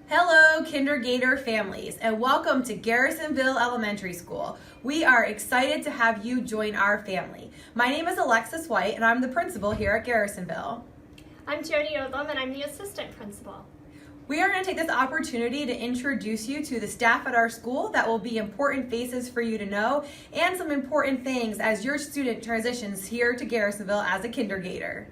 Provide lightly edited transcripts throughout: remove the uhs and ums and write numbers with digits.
Hello, Kindergarten families, and welcome to Garrisonville Elementary School. We are excited to have you join our family. My name is Alexis White, and I'm the principal here at Garrisonville. I'm Jody Odlum, and I'm the assistant principal. We are going to take this opportunity to introduce you to the staff at our school that will be important faces for you to know and some important things as your student transitions here to Garrisonville as a kindergartner.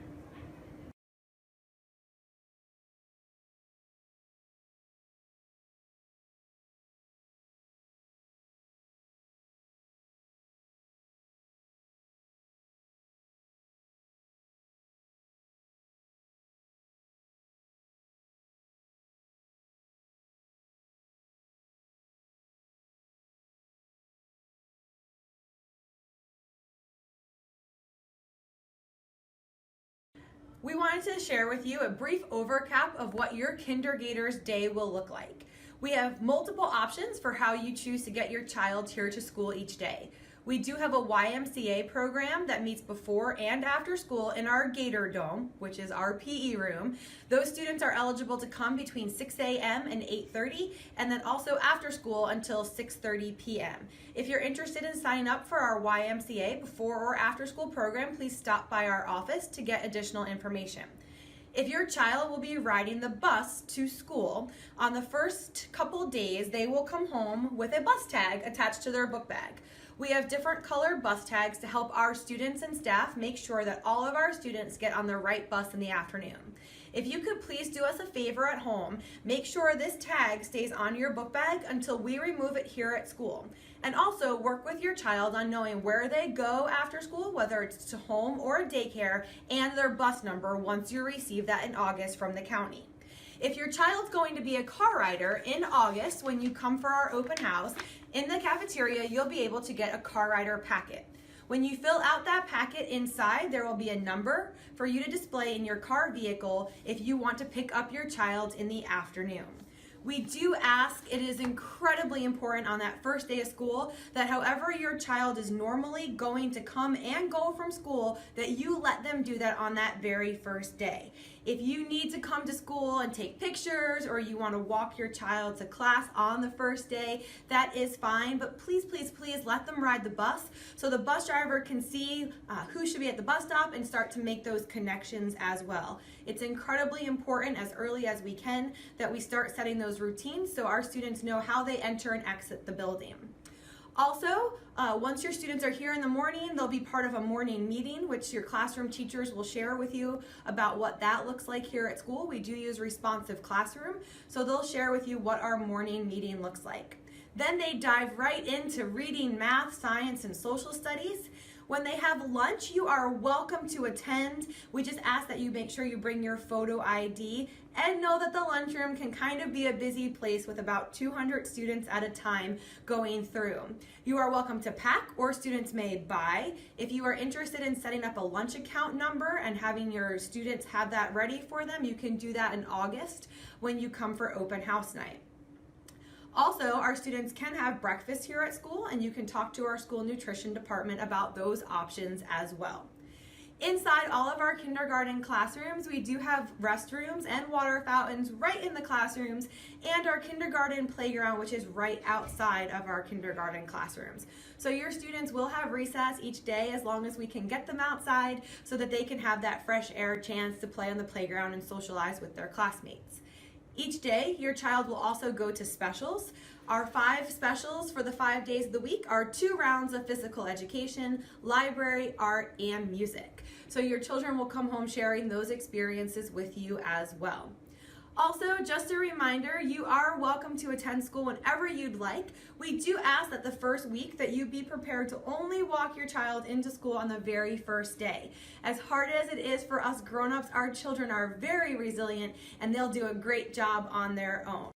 We wanted to share with you a brief overcap of what your kindergartner's day will look like. We have multiple options for how you choose to get your child here to school each day. We do have a YMCA program that meets before and after school in our Gator Dome, which is our PE room. Those students are eligible to come between 6 a.m. and 8:30, and then also after school until 6:30 p.m. If you're interested in signing up for our YMCA before or after school program, please stop by our office to get additional information. If your child will be riding the bus to school, on the first couple days, they will come home with a bus tag attached to their book bag. We have different colored bus tags to help our students and staff make sure that all of our students get on the right bus in the afternoon. If you could please do us a favor at home, make sure this tag stays on your book bag until we remove it here at school. And also work with your child on knowing where they go after school, whether it's to home or daycare, and their bus number once you receive that in August from the county. If your child's going to be a car rider in August when you come for our open house, in the cafeteria you'll be able to get a car rider packet. When you fill out that packet inside, there will be a number for you to display in your car vehicle if you want to pick up your child in the afternoon. We do ask, it is incredibly important on that first day of school that however your child is normally going to come and go from school, that you let them do that on that very first day. If you need to come to school and take pictures or you want to walk your child to class on the first day, that is fine, but please, please, please let them ride the bus so the bus driver can see who should be at the bus stop and start to make those connections as well. It's incredibly important as early as we can that we start setting those routines so our students know how they enter and exit the building. Also, once your students are here in the morning, they'll be part of a morning meeting, which your classroom teachers will share with you about what that looks like here at school. We do use responsive classroom, so they'll share with you what our morning meeting looks like. Then they dive right into reading, math, science, and social studies. When they have lunch, you are welcome to attend. We just ask that you make sure you bring your photo ID and know that the lunchroom can kind of be a busy place with about 200 students at a time going through. You are welcome to pack or students may buy. If you are interested in setting up a lunch account number and having your students have that ready for them, you can do that in August when you come for open house night. Also, our students can have breakfast here at school, and you can talk to our school nutrition department about those options as well. Inside all of our kindergarten classrooms, we do have restrooms and water fountains right in the classrooms, and our kindergarten playground, which is right outside of our kindergarten classrooms. So your students will have recess each day as long as we can get them outside so that they can have that fresh air chance to play on the playground and socialize with their classmates. Each day, your child will also go to specials. Our 5 specials for the 5 days of the week are 2 rounds of physical education, library, art, and music. So your children will come home sharing those experiences with you as well. Also, just a reminder, you are welcome to attend school whenever you'd like. We do ask that the first week that you be prepared to only walk your child into school on the very first day. As hard as it is for us grown-ups, our children are very resilient and they'll do a great job on their own.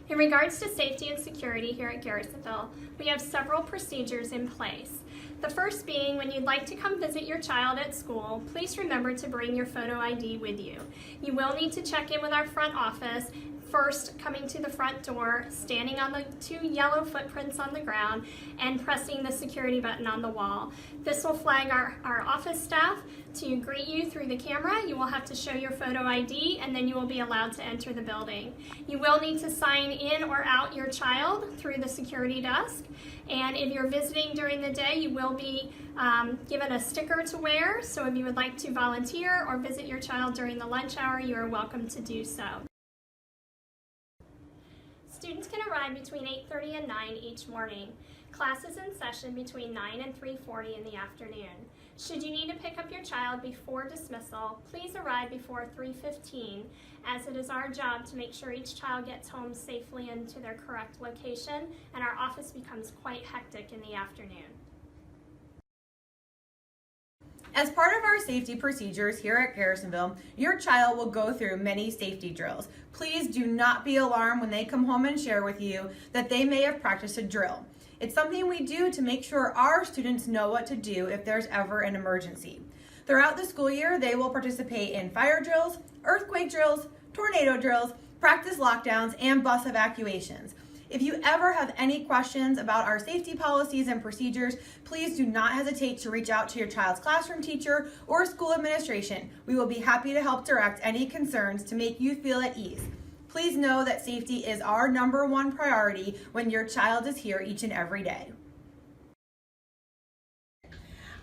In regards to safety and security here at Garrisonville, we have several procedures in place. The first being, when you'd like to come visit your child at school, please remember to bring your photo ID with you. You will need to check in with our front office first coming to the front door, standing on the 2 yellow footprints on the ground, and pressing the security button on the wall. This will flag our office staff to greet you through the camera. You will have to show your photo ID, and then you will be allowed to enter the building. You will need to sign in or out your child through the security desk, and if you're visiting during the day, you will be given a sticker to wear, so if you would like to volunteer or visit your child during the lunch hour, you are welcome to do so. Students can arrive between 8:30 and 9 each morning. Class is in session between 9 and 3:40 in the afternoon. Should you need to pick up your child before dismissal, please arrive before 3:15, as it is our job to make sure each child gets home safely and to their correct location, and our office becomes quite hectic in the afternoon. As part of our safety procedures here at Garrisonville, your child will go through many safety drills. Please do not be alarmed when they come home and share with you that they may have practiced a drill. It's something we do to make sure our students know what to do if there's ever an emergency. Throughout the school year, they will participate in fire drills, earthquake drills, tornado drills, practice lockdowns, and bus evacuations. If you ever have any questions about our safety policies and procedures, please do not hesitate to reach out to your child's classroom teacher or school administration. We will be happy to help direct any concerns to make you feel at ease. Please know that safety is our #1 priority when your child is here each and every day.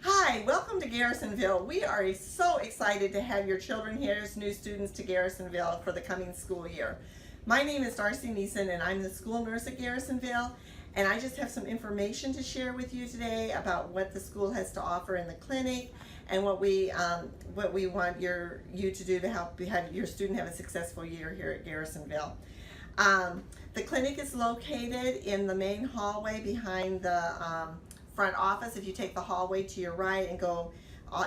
Hi, welcome to Garrisonville. We are so excited to have your children here as new students to Garrisonville for the coming school year. My name is Darcy Neeson, and I'm the school nurse at Garrisonville, and I just have some information to share with you today about what the school has to offer in the clinic and what we want you to do to help have your student have a successful year here at Garrisonville. The clinic is located in the main hallway behind the front office. If you take the hallway to your right and go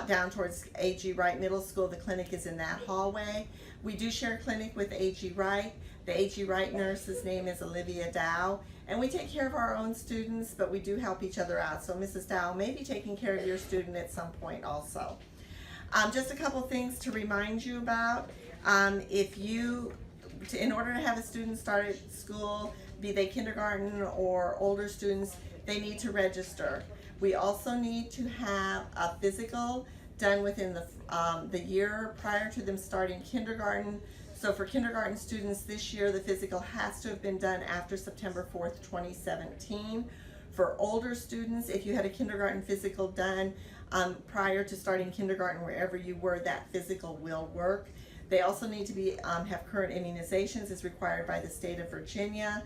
down towards A.G. Wright Middle School, the clinic is in that hallway. We do share a clinic with A.G. Wright. The A.G. Wright nurse's name is Olivia Dow, and we take care of our own students, but we do help each other out. So Mrs. Dow may be taking care of your student at some point also. Just a couple things to remind you about. In order to have a student start at school, be they kindergarten or older students, they need to register. We also need to have a physical done within the year prior to them starting kindergarten. So for kindergarten students this year, the physical has to have been done after September 4th, 2017. For older students, if you had a kindergarten physical done prior to starting kindergarten wherever you were, that physical will work. They also need to have current immunizations as required by the state of Virginia.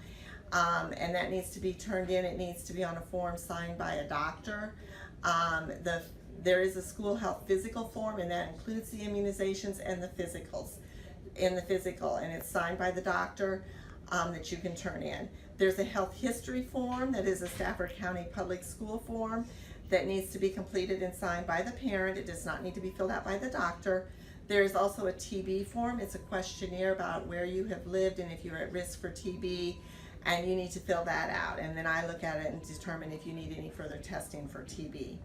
And that needs to be turned in. It needs to be on a form signed by a doctor. There is a school health physical form, and that includes the immunizations and the physicals in the physical, and it's signed by the doctor that you can turn in. There's a health history form that is a Stafford County Public School form that needs to be completed and signed by the parent. It does not need to be filled out by the doctor. There's also a TB form. It's a questionnaire about where you have lived and if you're at risk for TB, and you need to fill that out. And then I look at it and determine if you need any further testing for TB.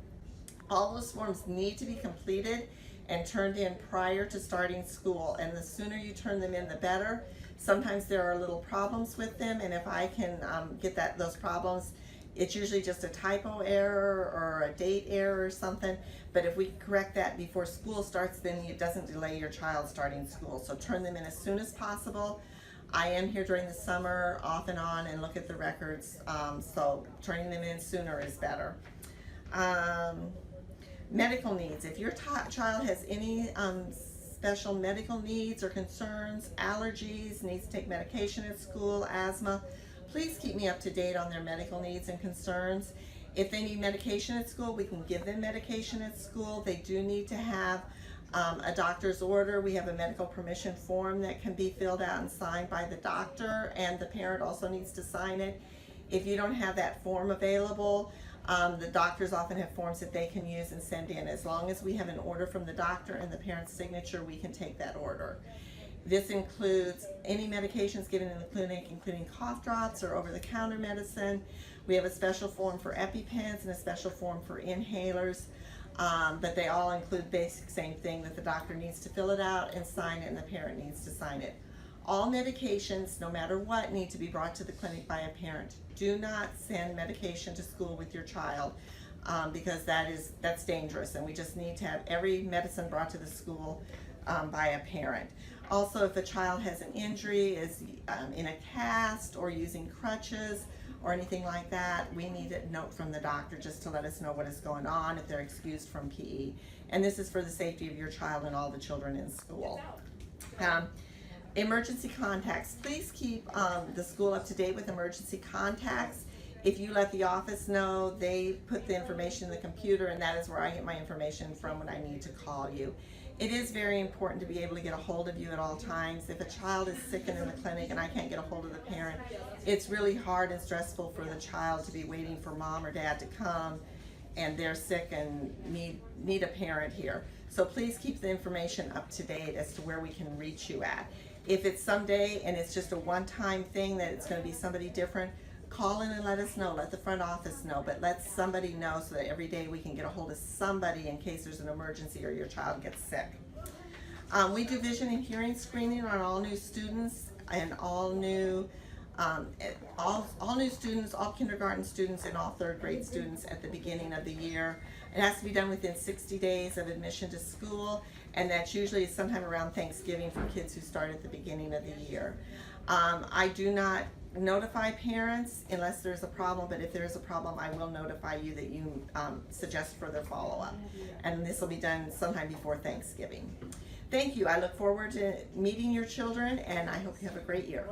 All those forms need to be completed and turned in prior to starting school, and the sooner you turn them in, the better. Sometimes there are little problems with them, and if I can get those problems, it's usually just a typo error or a date error or something, but if we correct that before school starts, then it doesn't delay your child starting school. So turn them in as soon as possible. I am here during the summer off and on and look at the records, so turning them in sooner is better. Medical needs. If your child has any special medical needs or concerns, allergies, needs to take medication at school, asthma, please keep me up to date on their medical needs and concerns. If they need medication at school, we can give them medication at school. They do need to have a doctor's order. We have a medical permission form that can be filled out and signed by the doctor, and the parent also needs to sign it. If you don't have that form available, the doctors often have forms that they can use and send in. As long as we have an order from the doctor and the parent's signature, we can take that order. This includes any medications given in the clinic, including cough drops or over-the-counter medicine. We have a special form for EpiPens and a special form for inhalers, but they all include basic same thing, that the doctor needs to fill it out and sign it, and the parent needs to sign it. All medications, no matter what, need to be brought to the clinic by a parent. Do not send medication to school with your child because that's dangerous, and we just need to have every medicine brought to the school by a parent. Also, if a child has an injury, is in a cast or using crutches or anything like that, we need a note from the doctor just to let us know what is going on if they're excused from PE. And this is for the safety of your child and all the children in school. Emergency contacts. Please keep the school up to date with emergency contacts. If you let the office know, they put the information in the computer, and that is where I get my information from when I need to call you. It is very important to be able to get a hold of you at all times. If a child is sick and in the clinic and I can't get a hold of the parent, it's really hard and stressful for the child to be waiting for mom or dad to come and they're sick and need a parent here. So please keep the information up to date as to where we can reach you at. If it's someday and it's just a one-time thing that it's going to be somebody different, call in and let us know. Let the front office know, but let somebody know so that every day we can get a hold of somebody in case there's an emergency or your child gets sick. We do vision and hearing screening on all new students and all new students, all kindergarten students and all third grade students at the beginning of the year. It has to be done within 60 days of admission to school, and that's usually sometime around Thanksgiving for kids who start at the beginning of the year. I do not notify parents unless there's a problem, but if there's a problem, I will notify you that you suggest further follow-up. And this will be done sometime before Thanksgiving. Thank you. I look forward to meeting your children, and I hope you have a great year.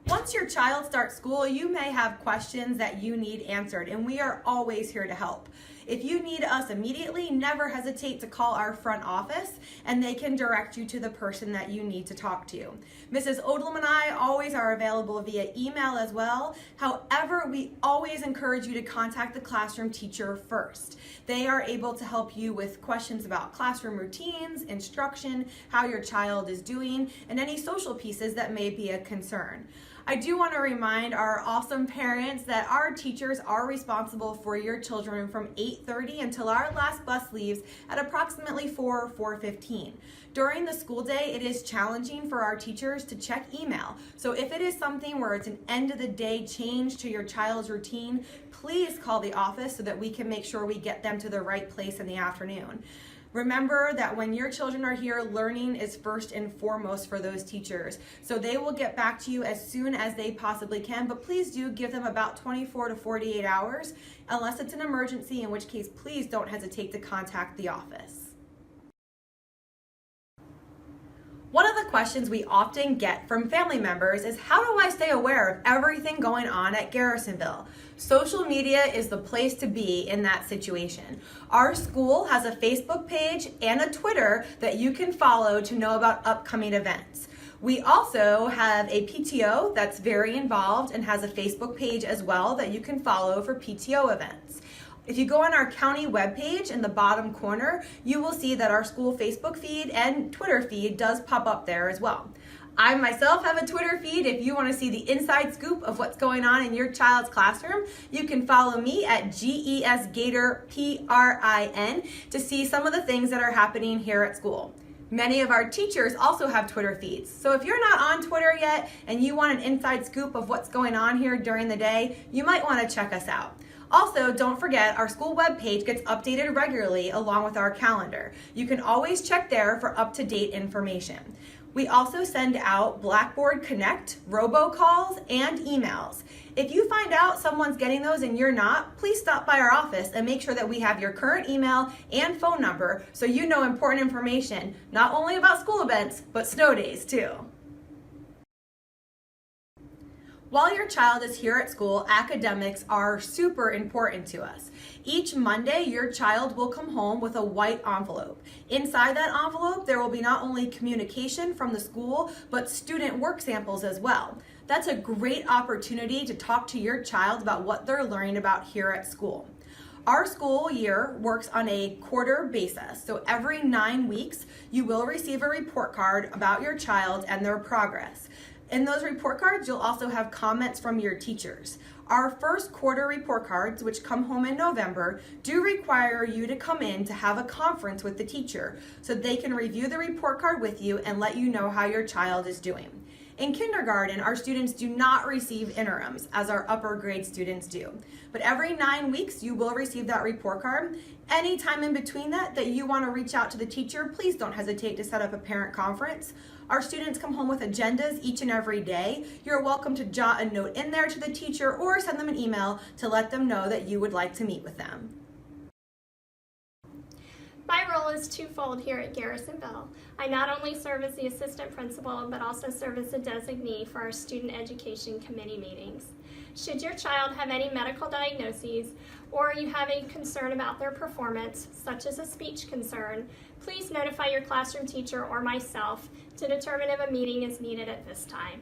Once your child starts school, you may have questions that you need answered, and we are always here to help. If you need us immediately, never hesitate to call our front office, and they can direct you to the person that you need to talk to. Mrs. Odlum and I always are available via email as well. However, we always encourage you to contact the classroom teacher first. They are able to help you with questions about classroom routines, instruction, how your child is doing, and any social pieces that may be a concern. I do want to remind our awesome parents that our teachers are responsible for your children from 8:30 until our last bus leaves at approximately 4:15. During the school day, it is challenging for our teachers to check email. So if it is something where it's an end of the day change to your child's routine, please call the office so that we can make sure we get them to the right place in the afternoon. Remember that when your children are here, learning is first and foremost for those teachers. So they will get back to you as soon as they possibly can, but please do give them about 24 to 48 hours, unless it's an emergency, in which case please don't hesitate to contact the office. One of the questions we often get from family members is, how do I stay aware of everything going on at Garrisonville? Social media is the place to be in that situation. Our school has a Facebook page and a Twitter that you can follow to know about upcoming events. We also have a PTO that's very involved and has a Facebook page as well that you can follow for PTO events. If you go on our county webpage in the bottom corner, you will see that our school Facebook feed and Twitter feed does pop up there as well. I myself have a Twitter feed. If you want to see the inside scoop of what's going on in your child's classroom, you can follow me at GESGatorPRIN to see some of the things that are happening here at school. Many of our teachers also have Twitter feeds. So if you're not on Twitter yet and you want an inside scoop of what's going on here during the day, you might want to check us out. Also, don't forget, our school webpage gets updated regularly along with our calendar. You can always check there for up-to-date information. We also send out Blackboard Connect, robocalls, and emails. If you find out someone's getting those and you're not, please stop by our office and make sure that we have your current email and phone number so you know important information, not only about school events, but snow days too. While your child is here at school, academics are super important to us. Each Monday, your child will come home with a white envelope. Inside that envelope, there will be not only communication from the school, but student work samples as well. That's a great opportunity to talk to your child about what they're learning about here at school. Our school year works on a quarter basis, so every 9 weeks, you will receive a report card about your child and their progress. In those report cards, you'll also have comments from your teachers. Our first quarter report cards, which come home in November, do require you to come in to have a conference with the teacher so they can review the report card with you and let you know how your child is doing. In kindergarten, our students do not receive interims as our upper grade students do. But every 9 weeks, you will receive that report card. Anytime in between that you want to reach out to the teacher, please don't hesitate to set up a parent conference. Our students come home with agendas each and every day. You're welcome to jot a note in there to the teacher or send them an email to let them know that you would like to meet with them. My role is twofold here at Garrisonville. I not only serve as the assistant principal, but also serve as the designee for our student education committee meetings. Should your child have any medical diagnoses or you have a concern about their performance, such as a speech concern, please notify your classroom teacher or myself to determine if a meeting is needed at this time.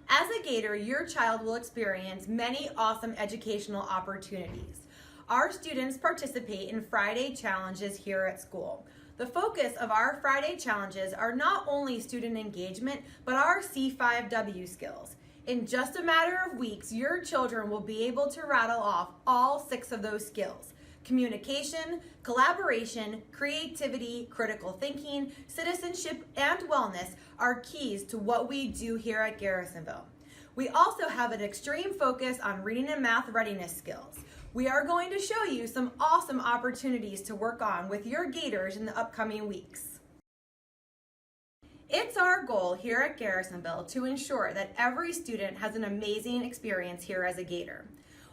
As a Gator, your child will experience many awesome educational opportunities. Our students participate in Friday challenges here at school. The focus of our Friday challenges are not only student engagement, but our C5W skills. In just a matter of weeks, your children will be able to rattle off all 6 of those skills. Communication, collaboration, creativity, critical thinking, citizenship, and wellness are keys to what we do here at Garrisonville. We also have an extreme focus on reading and math readiness skills. We are going to show you some awesome opportunities to work on with your Gators in the upcoming weeks. It's our goal here at Garrisonville to ensure that every student has an amazing experience here as a Gator.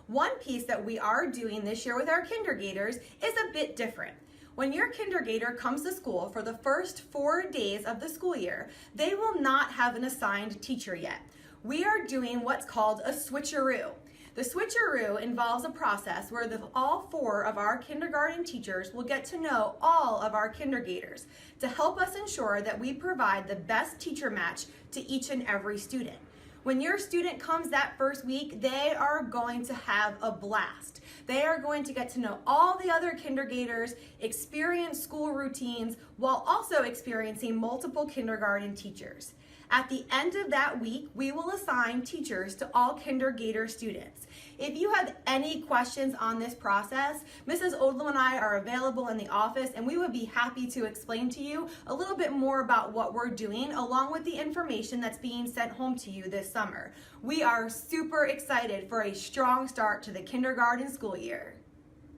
One piece that we are doing this year with our kindergartners is a bit different. When your kindergartner comes to school for the first 4 days of the school year, they will not have an assigned teacher yet. We are doing what's called a switcheroo. The switcheroo involves a process where all 4 of our kindergarten teachers will get to know all of our kindergartners to help us ensure that we provide the best teacher match to each and every student. When your student comes that first week, they are going to have a blast. They are going to get to know all the other kindergartners, experience school routines, while also experiencing multiple kindergarten teachers. At the end of that week, we will assign teachers to all kindergarten students. If you have any questions on this process, Mrs. Odlum and I are available in the office, and we would be happy to explain to you a little bit more about what we're doing, along with the information that's being sent home to you this summer. We are super excited for a strong start to the kindergarten school year.